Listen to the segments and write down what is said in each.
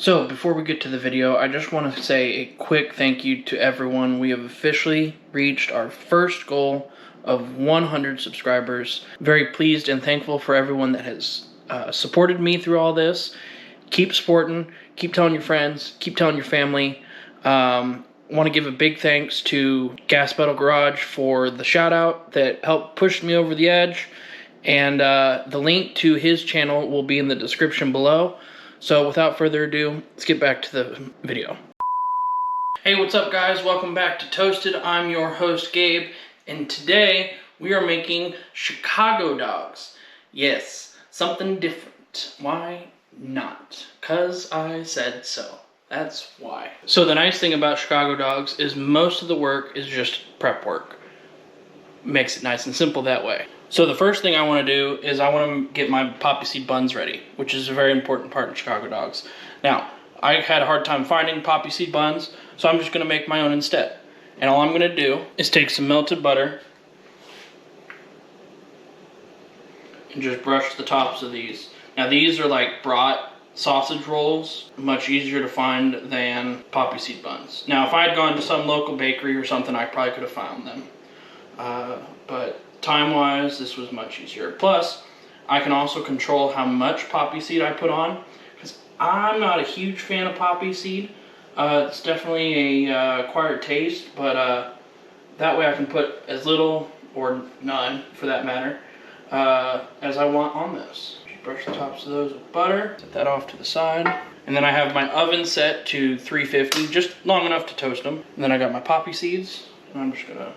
So before we get to the video, I just want to say a quick thank you to everyone. We have officially reached our first goal of 100 subscribers. Very pleased and thankful for everyone that has supported me through all this. Keep supporting, keep telling your friends, keep telling your family. Want to give a big thanks to Gas Pedal Garage for the shout out that helped push me over the edge. And the link to his channel will be in the description below. So without further ado, let's get back to the video. Hey, what's up guys? Welcome back to Toasted. I'm your host, Gabe, and today we are making Chicago dogs. Yes, something different. Why not? 'Cause I said so. That's why. So the nice thing about Chicago dogs is most of the work is just prep work. Makes it nice and simple that way. So the first thing I want to do is I want to get my poppy seed buns ready, which is a very important part in Chicago dogs. Now, I had a hard time finding poppy seed buns, so I'm just going to make my own instead. And all I'm going to do is take some melted butter and just brush the tops of these. Now these are like brat sausage rolls, much easier to find than poppy seed buns. Now if I had gone to some local bakery or something, I probably could have found them. But time-wise, this was much easier. Plus, I can also control how much poppy seed I put on, because I'm not a huge fan of poppy seed. It's definitely a acquired taste, but that way I can put as little, or none for that matter, as I want on this. Just brush the tops of those with butter, set that off to the side. And then I have my oven set to 350, just long enough to toast them. And then I got my poppy seeds, and I'm just gonna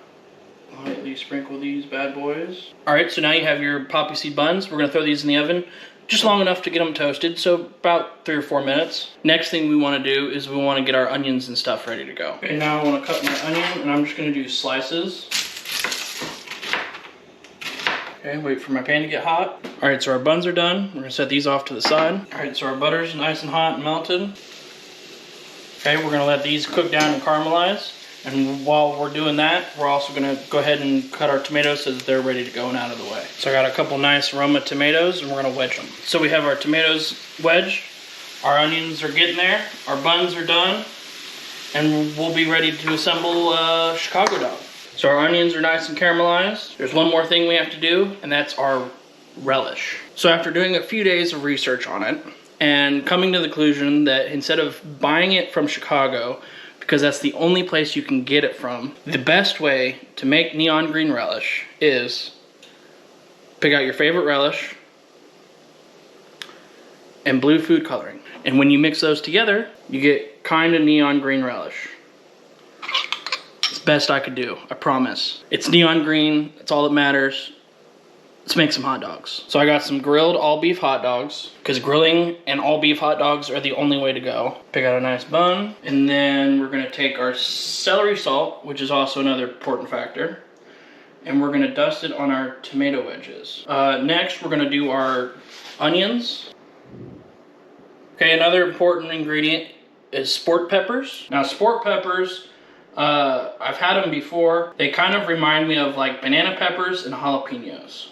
lightly sprinkle these bad boys. All right, so now you have your poppy seed buns. We're gonna throw these in the oven just long enough to get them toasted, so about 3 or 4 minutes. Next thing we wanna do is we wanna get our onions and stuff ready to go. Okay, now I wanna cut my onion, and I'm just gonna do slices. Okay, wait for my pan to get hot. All right, so our buns are done. We're gonna set these off to the side. All right, so our butter's nice and hot and melted. Okay, we're gonna let these cook down and caramelize. And while we're doing that, we're also gonna go ahead and cut our tomatoes so that they're ready to go and out of the way. So I got a couple nice Roma tomatoes, and we're gonna wedge them. So we have our tomatoes wedged, our onions are getting there, our buns are done, and we'll be ready to assemble a Chicago dog. So our onions are nice and caramelized. There's one more thing we have to do, and that's our relish. So after doing a few days of research on it, and coming to the conclusion that instead of buying it from Chicago, because that's the only place you can get it from, the best way to make neon green relish is pick out your favorite relish and blue food coloring. And when you mix those together, you get kind of neon green relish. It's the best I could do, I promise. It's neon green, that's all that matters. Let's make some hot dogs. So I got some grilled all beef hot dogs, because grilling and all beef hot dogs are the only way to go. Pick out a nice bun, and then we're gonna take our celery salt, which is also another important factor, and we're gonna dust it on our tomato wedges. Next, we're gonna do our onions. Okay, another important ingredient is sport peppers. Now sport peppers, I've had them before. They kind of remind me of like banana peppers and jalapenos.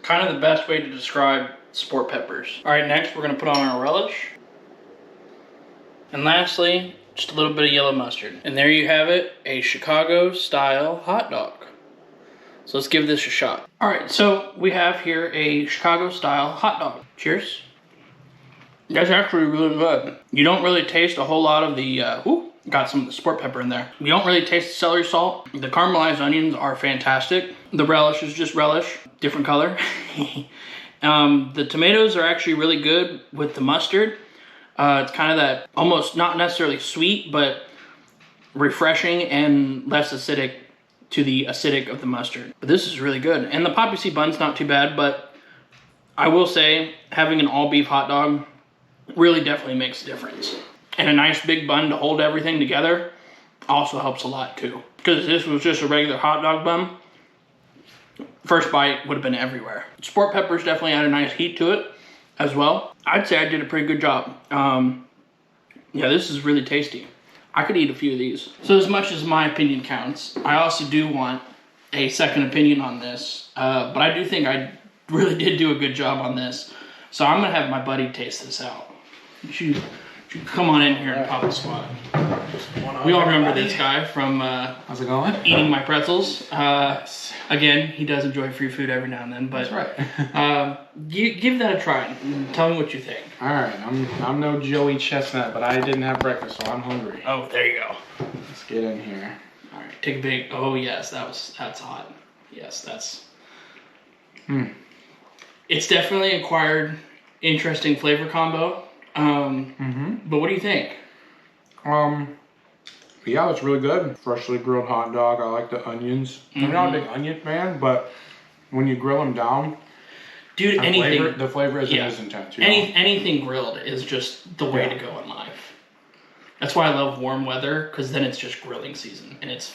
Kind of the best way to describe sport peppers. All right, next we're gonna put on our relish. And lastly, just a little bit of yellow mustard. And there you have it, a Chicago style hot dog. So let's give this a shot. All right, so we have here a Chicago style hot dog. Cheers. That's actually really good. You don't really taste a whole lot of the, got some of the sport pepper in there. You don't really taste the celery salt. The caramelized onions are fantastic. The relish is just relish, different color. The tomatoes are actually really good with the mustard. It's kind of that almost not necessarily sweet, but refreshing and less acidic to the acidic of the mustard. But this is really good. And the poppy seed bun's not too bad, but I will say having an all beef hot dog really definitely makes a difference. And a nice big bun to hold everything together also helps a lot too. Because this was just a regular hot dog bun, first bite would have been everywhere. Sport peppers definitely add a nice heat to it as well. I'd say I did a pretty good job. Yeah, this is really tasty. I could eat a few of these. So as much as my opinion counts, I also do want a second opinion on this. But I do think I really did do a good job on this. So I'm gonna have my buddy taste this out. You Come on in here and pop a squat. We all remember this guy from how's it going? Eating my pretzels. Again, he does enjoy free food every now and then, but that's right. give that a try and tell me what you think. All right, I'm no Joey Chestnut, but I didn't have breakfast, so I'm hungry. Oh, there you go. Let's get in here. All right, take a big. Oh yes, that's hot. Yes, that's. It's definitely acquired interesting flavor combo. But what do you think? Yeah, it's really good. Freshly grilled hot dog. I like the onions. I'm not a big onion fan, but when you grill them down, dude, the flavor isn't as intense. You know? Anything grilled is just the way to go in life. That's why I love warm weather, because then it's just grilling season, and it's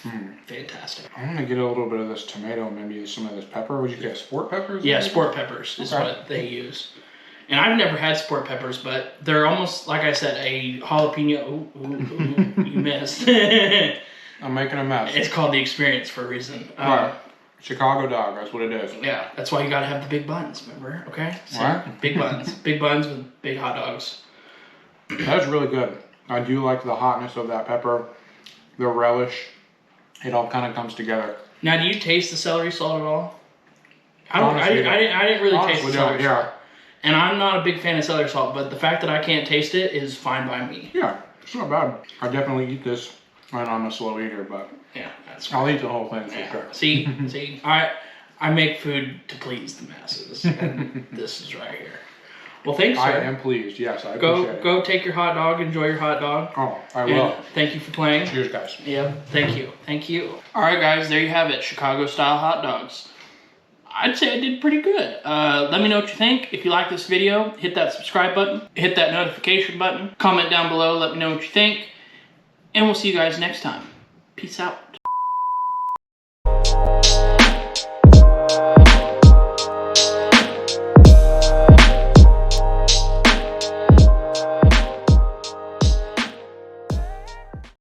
fantastic. I'm gonna get a little bit of this tomato, maybe some of this pepper. Would you get sport peppers? Yeah, sport peppers is what they use. And I've never had sport peppers, but they're almost, like I said, a jalapeno. Ooh, you missed. I'm making a mess. It's called the experience for a reason. Right. Chicago dog, that's what it is. Yeah, that's why you gotta have the big buns, remember? Okay? So, what? Big buns. Big buns with big hot dogs. That's really good. I do like the hotness of that pepper, the relish. It all kind of comes together. Now, do you taste the celery salt at all? I didn't really taste the celery salt. And I'm not a big fan of celery salt, but the fact that I can't taste it is fine by me. Yeah, it's not bad. I definitely eat this, and I'm a slow eater, but yeah, that's I'll eat the whole thing for sure. See, I make food to please the masses, and this is right here. Well, thanks, sir. I am pleased. Yes, I appreciate it. Go take your hot dog. Enjoy your hot dog. Oh, I will. Thank you for playing. Cheers, guys. Yeah, thank you. Thank you. All right, guys, there you have it. Chicago Style Hot Dogs. I'd say I did pretty good. Let me know what you think. If you like this video, hit that subscribe button. Hit that notification button. Comment down below. Let me know what you think. And we'll see you guys next time. Peace out.